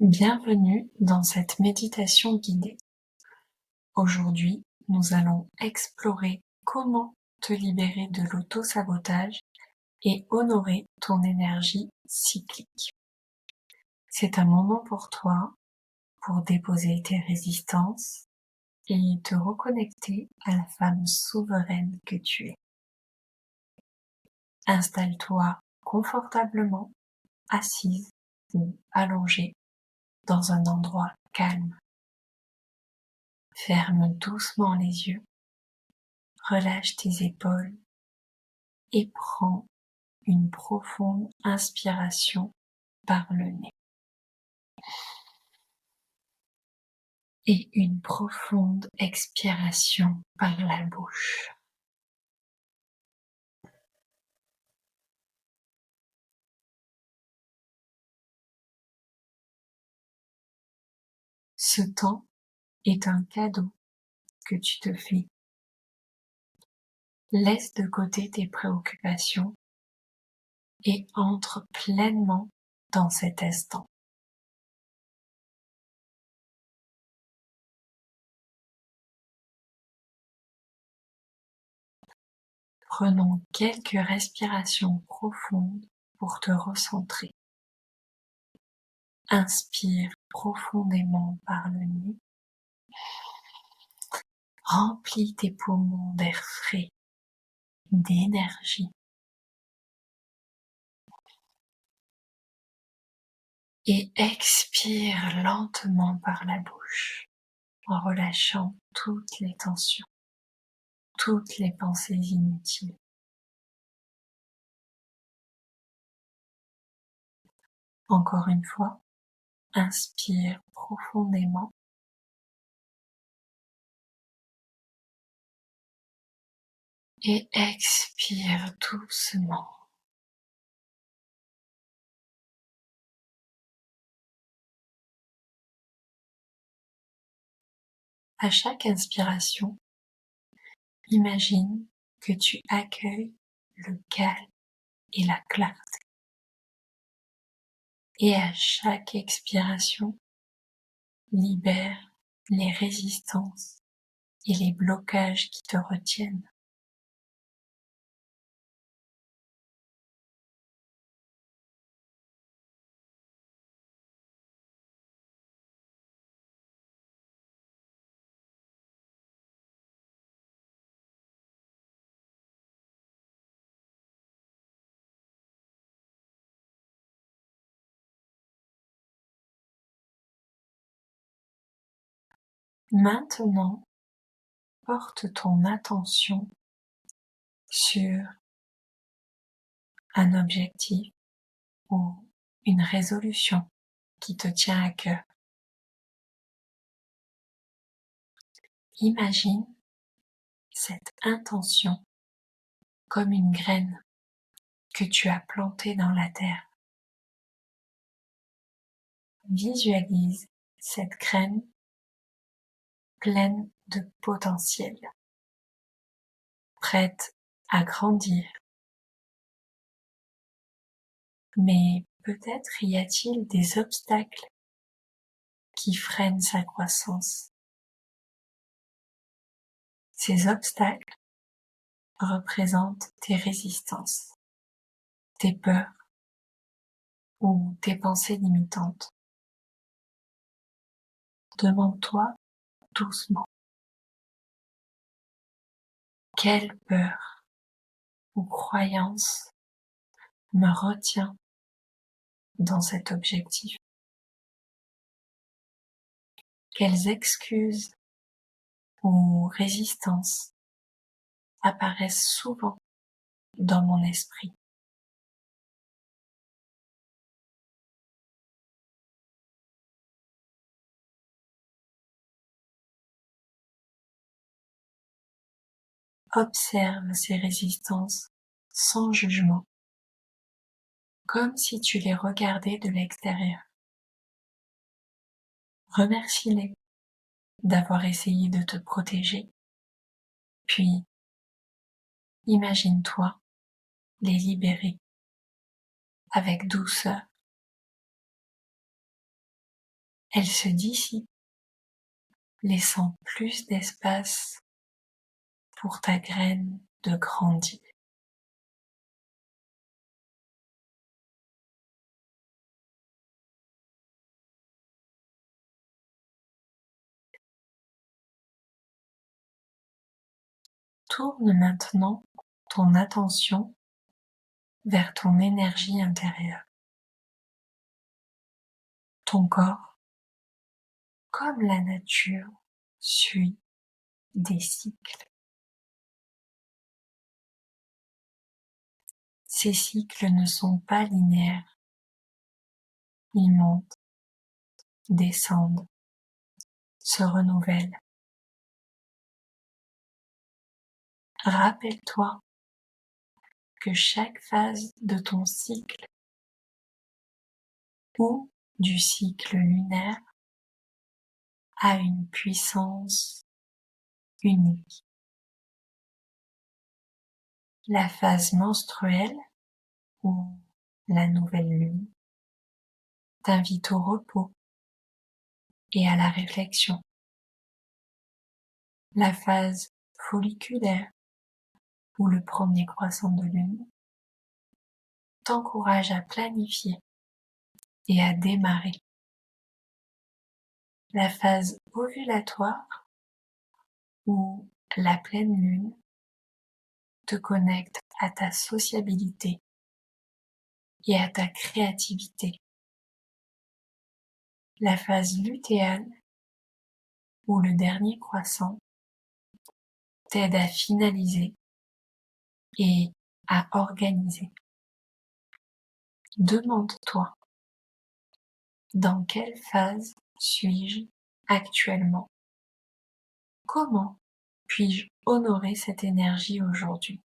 Bienvenue dans cette méditation guidée. Aujourd'hui, nous allons explorer comment te libérer de l'auto-sabotage et honorer ton énergie cyclique. C'est un moment pour toi pour déposer tes résistances et te reconnecter à la femme souveraine que tu es. Installe-toi confortablement, assise ou allongée dans un endroit calme. Ferme doucement les yeux, relâche tes épaules et prends une profonde inspiration par le nez et une profonde expiration par la bouche. Ce temps est un cadeau que tu te fais. Laisse de côté tes préoccupations et entre pleinement dans cet instant. Prenons quelques respirations profondes pour te recentrer. Inspire profondément par le nez. Remplis tes poumons d'air frais, d'énergie. Et expire lentement par la bouche en relâchant toutes les tensions, toutes les pensées inutiles. Encore une fois, inspire profondément et expire doucement. À chaque inspiration, imagine que tu accueilles le calme et la clarté. Et à chaque expiration, libère les résistances et les blocages qui te retiennent. Maintenant, porte ton attention sur un objectif ou une résolution qui te tient à cœur. Imagine cette intention comme une graine que tu as plantée dans la terre. Visualise cette graine pleine de potentiel, prête à grandir. Mais peut-être y a-t-il des obstacles qui freinent sa croissance. Ces obstacles représentent tes résistances, tes peurs ou tes pensées limitantes. Demande-toi doucement, quelle peur ou croyance me retient dans cet objectif? Quelles excuses ou résistances apparaissent souvent dans mon esprit? Observe ces résistances sans jugement, comme si tu les regardais de l'extérieur. Remercie-les d'avoir essayé de te protéger, puis imagine-toi les libérer avec douceur. Elle se dissipe, laissant plus d'espace pour ta graine de grandir. Tourne maintenant ton attention vers ton énergie intérieure. Ton corps, comme la nature, suit des cycles. Ces cycles ne sont pas linéaires. Ils montent, descendent, se renouvellent. Rappelle-toi que chaque phase de ton cycle ou du cycle lunaire a une puissance unique. La phase menstruelle ou la nouvelle lune t'invite au repos et à la réflexion. La phase folliculaire ou le premier croissant de lune t'encourage à planifier et à démarrer. La phase ovulatoire ou la pleine lune te connecte à ta sociabilité et à ta créativité. La phase lutéale ou le dernier croissant t'aide à finaliser et à organiser. Demande-toi, dans quelle phase suis-je actuellement? Comment puis-je honorer cette énergie aujourd'hui?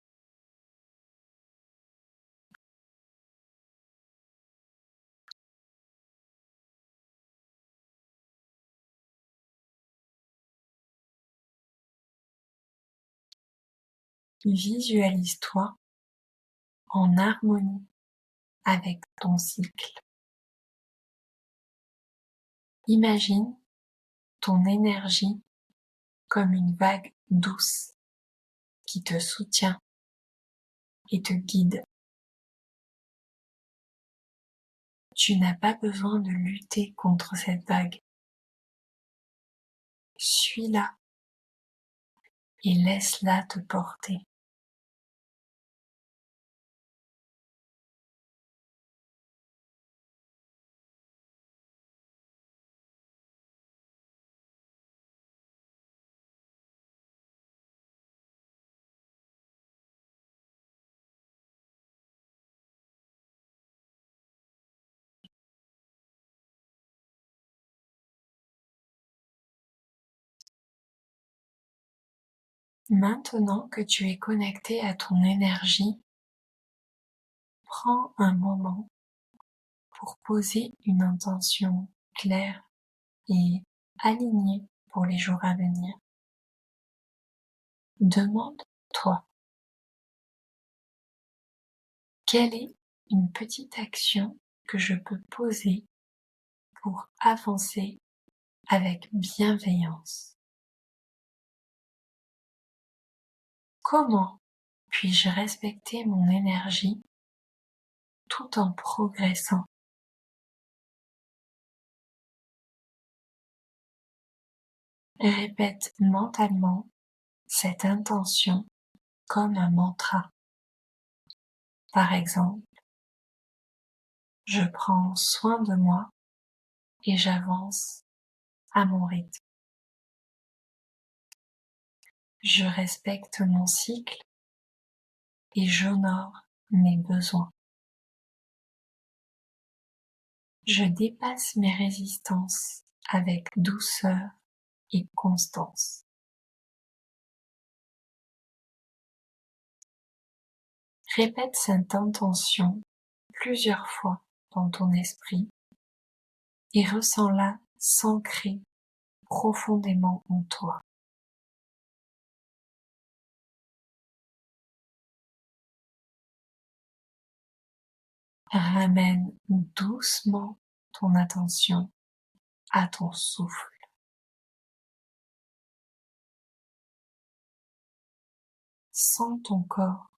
Visualise-toi en harmonie avec ton cycle. Imagine ton énergie comme une vague douce qui te soutient et te guide. Tu n'as pas besoin de lutter contre cette vague. Suis-la et laisse-la te porter. Maintenant que tu es connecté à ton énergie, prends un moment pour poser une intention claire et alignée pour les jours à venir. Demande-toi, quelle est une petite action que je peux poser pour avancer avec bienveillance? Comment puis-je respecter mon énergie tout en progressant? Répète mentalement cette intention comme un mantra. Par exemple, je prends soin de moi et j'avance à mon rythme. Je respecte mon cycle et j'honore mes besoins. Je dépasse mes résistances avec douceur et constance. Répète cette intention plusieurs fois dans ton esprit et ressens-la s'ancrer profondément en toi. Ramène doucement ton attention à ton souffle. Sens ton corps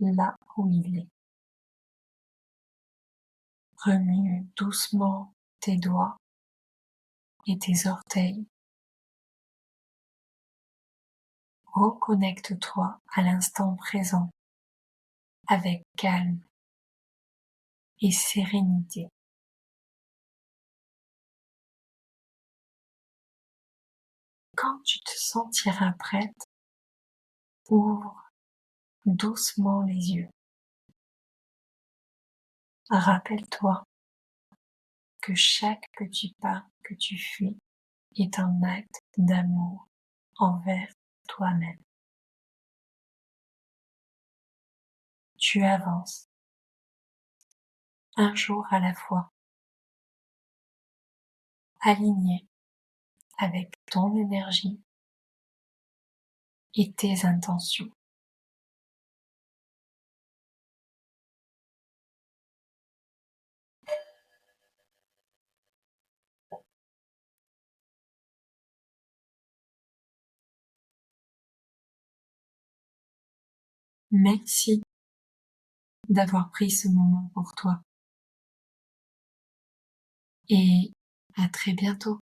là où il est. Remue doucement tes doigts et tes orteils. Reconnecte-toi à l'instant présent avec calme et sérénité. Quand tu te sentiras prête, ouvre doucement les yeux. Rappelle-toi que chaque petit pas que tu fais est un acte d'amour envers toi-même. Tu avances un jour à la fois, aligné avec ton énergie et tes intentions. Merci d'avoir pris ce moment pour toi et à très bientôt.